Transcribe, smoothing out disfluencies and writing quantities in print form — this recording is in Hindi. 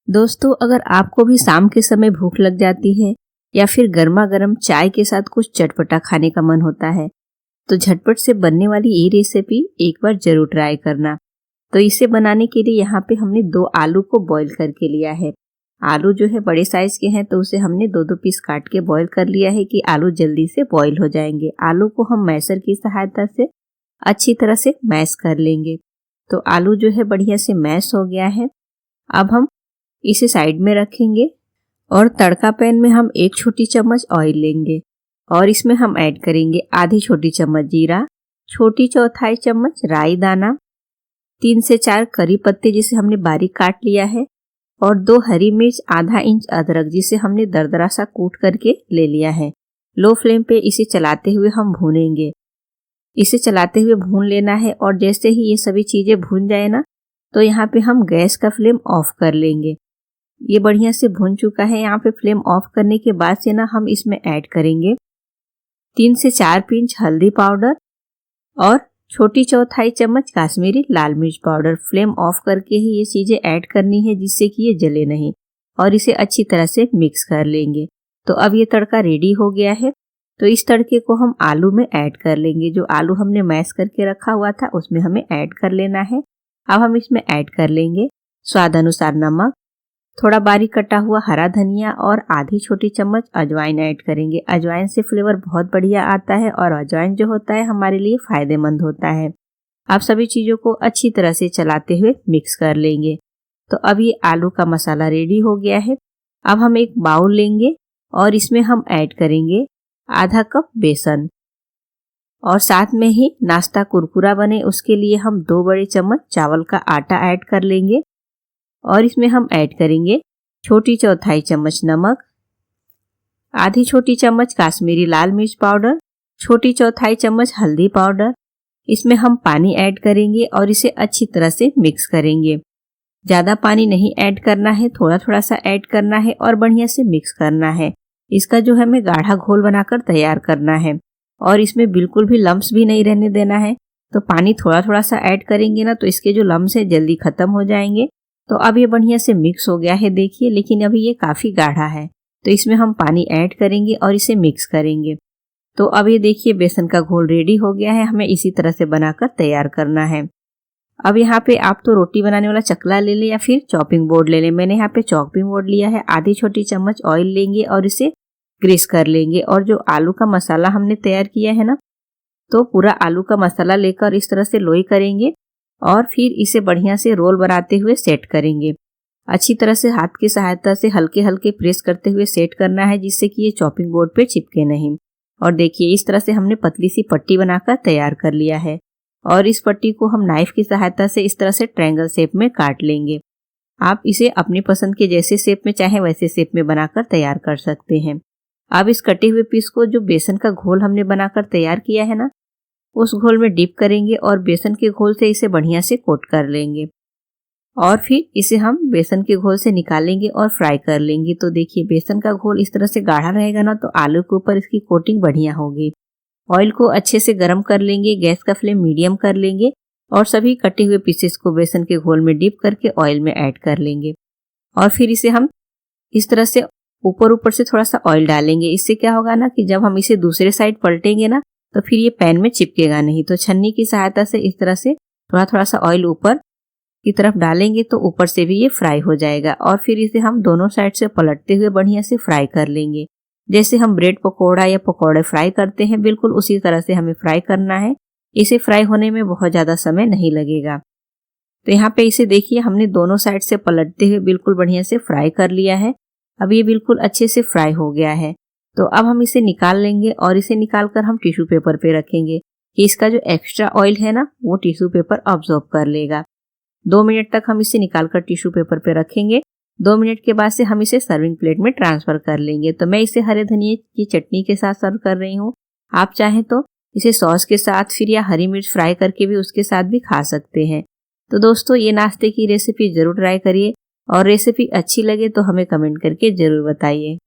दोस्तों, अगर आपको भी शाम के समय भूख लग जाती है या फिर गर्मा गर्म चाय के साथ कुछ चटपटा खाने का मन होता है तो झटपट से बनने वाली ये रेसिपी एक बार जरूर ट्राई करना। तो इसे बनाने के लिए यहाँ पे हमने 2 आलू को बॉईल करके लिया है। आलू जो है बड़े साइज के हैं तो उसे हमने 2-2 पीस काट के बॉईल कर लिया है कि आलू जल्दी से बॉईल हो जाएंगे। आलू को हम मैशर की सहायता से अच्छी तरह से मैश कर लेंगे। तो आलू जो है बढ़िया से मैश हो गया है। अब हम इसे साइड में रखेंगे और तड़का पैन में हम 1 छोटी चम्मच ऑयल लेंगे और इसमें हम ऐड करेंगे आधी छोटी चम्मच जीरा, छोटी चौथाई चम्मच राई दाना, 3 से 4 करी पत्ते जिसे हमने बारीक काट लिया है और 2 हरी मिर्च, आधा इंच अदरक जिसे हमने दरदरा सा कूट करके ले लिया है। लो फ्लेम पे इसे चलाते हुए हम भूनेंगे। इसे चलाते हुए भून लेना है और जैसे ही ये सभी चीजें भून जाए ना तो यहाँ पे हम गैस का फ्लेम ऑफ कर लेंगे। ये बढ़िया से भुन चुका है। यहाँ पे फ्लेम ऑफ करने के बाद से ना हम इसमें ऐड करेंगे 3 से 4 पिंच हल्दी पाउडर और छोटी चौथाई चम्मच काश्मीरी लाल मिर्च पाउडर। फ्लेम ऑफ करके ही ये चीजें ऐड करनी है जिससे कि ये जले नहीं और इसे अच्छी तरह से मिक्स कर लेंगे। तो अब ये तड़का रेडी हो गया है। तो इस तड़के को हम आलू में ऐड कर लेंगे। जो आलू हमने मैश करके रखा हुआ था उसमें हमें ऐड कर लेना है। अब हम इसमें ऐड कर लेंगे स्वाद अनुसार नमक, थोड़ा बारीक कटा हुआ हरा धनिया और आधी छोटी चम्मच अजवाइन ऐड करेंगे। अजवाइन से फ्लेवर बहुत बढ़िया आता है और अजवाइन जो होता है हमारे लिए फायदेमंद होता है। आप सभी चीज़ों को अच्छी तरह से चलाते हुए मिक्स कर लेंगे। तो अब ये आलू का मसाला रेडी हो गया है। अब हम एक बाउल लेंगे और इसमें हम ऐड करेंगे आधा कप बेसन और साथ में ही नाश्ता कुरकुरा बने उसके लिए हम 2 बड़े चम्मच चावल का आटा ऐड कर लेंगे और इसमें हम ऐड करेंगे छोटी चौथाई चम्मच नमक, आधी छोटी चम्मच काश्मीरी लाल मिर्च पाउडर, छोटी चौथाई चम्मच हल्दी पाउडर। इसमें हम पानी ऐड करेंगे और इसे अच्छी तरह से मिक्स करेंगे। ज़्यादा पानी नहीं ऐड करना है, थोड़ा थोड़ा सा ऐड करना है और बढ़िया से मिक्स करना है। इसका जो है हमें गाढ़ा घोल बनाकर तैयार करना है और इसमें बिल्कुल भी लम्स भी नहीं रहने देना है। तो पानी थोड़ा थोड़ा सा ऐड करेंगे ना तो इसके जो लम्स है जल्दी खत्म हो जाएंगे। तो अब ये बढ़िया से मिक्स हो गया है देखिए, लेकिन अभी ये काफ़ी गाढ़ा है तो इसमें हम पानी ऐड करेंगे और इसे मिक्स करेंगे। तो अब ये देखिए बेसन का घोल रेडी हो गया है। हमें इसी तरह से बनाकर तैयार करना है। अब यहाँ पे आप तो रोटी बनाने वाला चकला ले लें या फिर चॉपिंग बोर्ड ले लें। मैंने यहाँ पे चॉपिंग बोर्ड लिया है। आधी छोटी चम्मच ऑयल लेंगे और इसे ग्रीस कर लेंगे और जो आलू का मसाला हमने तैयार किया है ना तो पूरा आलू का मसाला लेकर इस तरह से लोई करेंगे और फिर इसे बढ़िया से रोल बनाते हुए सेट करेंगे। अच्छी तरह से हाथ की सहायता से हल्के हल्के प्रेस करते हुए सेट करना है जिससे कि ये चॉपिंग बोर्ड पे चिपके नहीं। और देखिए इस तरह से हमने पतली सी पट्टी बनाकर तैयार कर लिया है और इस पट्टी को हम नाइफ की सहायता से इस तरह से ट्रायंगल शेप में काट लेंगे। आप इसे अपनी पसंद के जैसे शेप में चाहे वैसे शेप में बनाकर तैयार कर सकते हैं। अब इस कटे हुए पीस को जो बेसन का घोल हमने बनाकर तैयार किया है ना उस घोल में डिप करेंगे और बेसन के घोल से इसे बढ़िया से कोट कर लेंगे और फिर इसे हम बेसन के घोल से निकालेंगे और फ्राई कर लेंगे। तो देखिए बेसन का घोल इस तरह से गाढ़ा रहेगा ना तो आलू के ऊपर इसकी कोटिंग बढ़िया होगी। ऑयल को अच्छे से गर्म कर लेंगे, गैस का फ्लेम मीडियम कर लेंगे और सभी कटे हुए पीसेस को बेसन के घोल में डिप करके ऑयल में ऐड कर लेंगे और फिर इसे हम इस तरह से ऊपर से थोड़ा सा ऑयल डालेंगे। इससे क्या होगा ना कि जब हम इसे दूसरे साइड पलटेंगे ना तो फिर ये पैन में चिपकेगा नहीं। तो छन्नी की सहायता से इस तरह से थोड़ा थोड़ा सा ऑयल ऊपर की तरफ डालेंगे तो ऊपर से भी ये फ्राई हो जाएगा और फिर इसे हम दोनों साइड से पलटते हुए बढ़िया से फ्राई कर लेंगे। जैसे हम ब्रेड पकौड़ा या पकौड़े फ्राई करते हैं बिल्कुल उसी तरह से हमें फ्राई करना है। इसे फ्राई होने में बहुत ज़्यादा समय नहीं लगेगा। तो यहाँ पे इसे देखिए हमने दोनों साइड से पलटते हुए बिल्कुल बढ़िया से फ्राई कर लिया है। अब ये बिल्कुल अच्छे से फ्राई हो गया है। तो अब हम इसे निकाल लेंगे और इसे निकाल कर हम टिश्यू पेपर पे रखेंगे कि इसका जो एक्स्ट्रा ऑयल है ना वो टिश्यू पेपर अब्जॉर्ब कर लेगा। 2 मिनट तक हम इसे निकाल कर टिश्यू पेपर पे रखेंगे। 2 मिनट के बाद से हम इसे सर्विंग प्लेट में ट्रांसफर कर लेंगे। तो मैं इसे हरे धनिए की चटनी के साथ सर्व कर रही हूँ। आप चाहें तो इसे सॉस के साथ फिर या हरी मिर्च फ्राई करके भी उसके साथ भी खा सकते हैं। तो दोस्तों ये नाश्ते की रेसिपी जरूर ट्राई करिए और रेसिपी अच्छी लगे तो हमें कमेंट करके जरूर बताइए।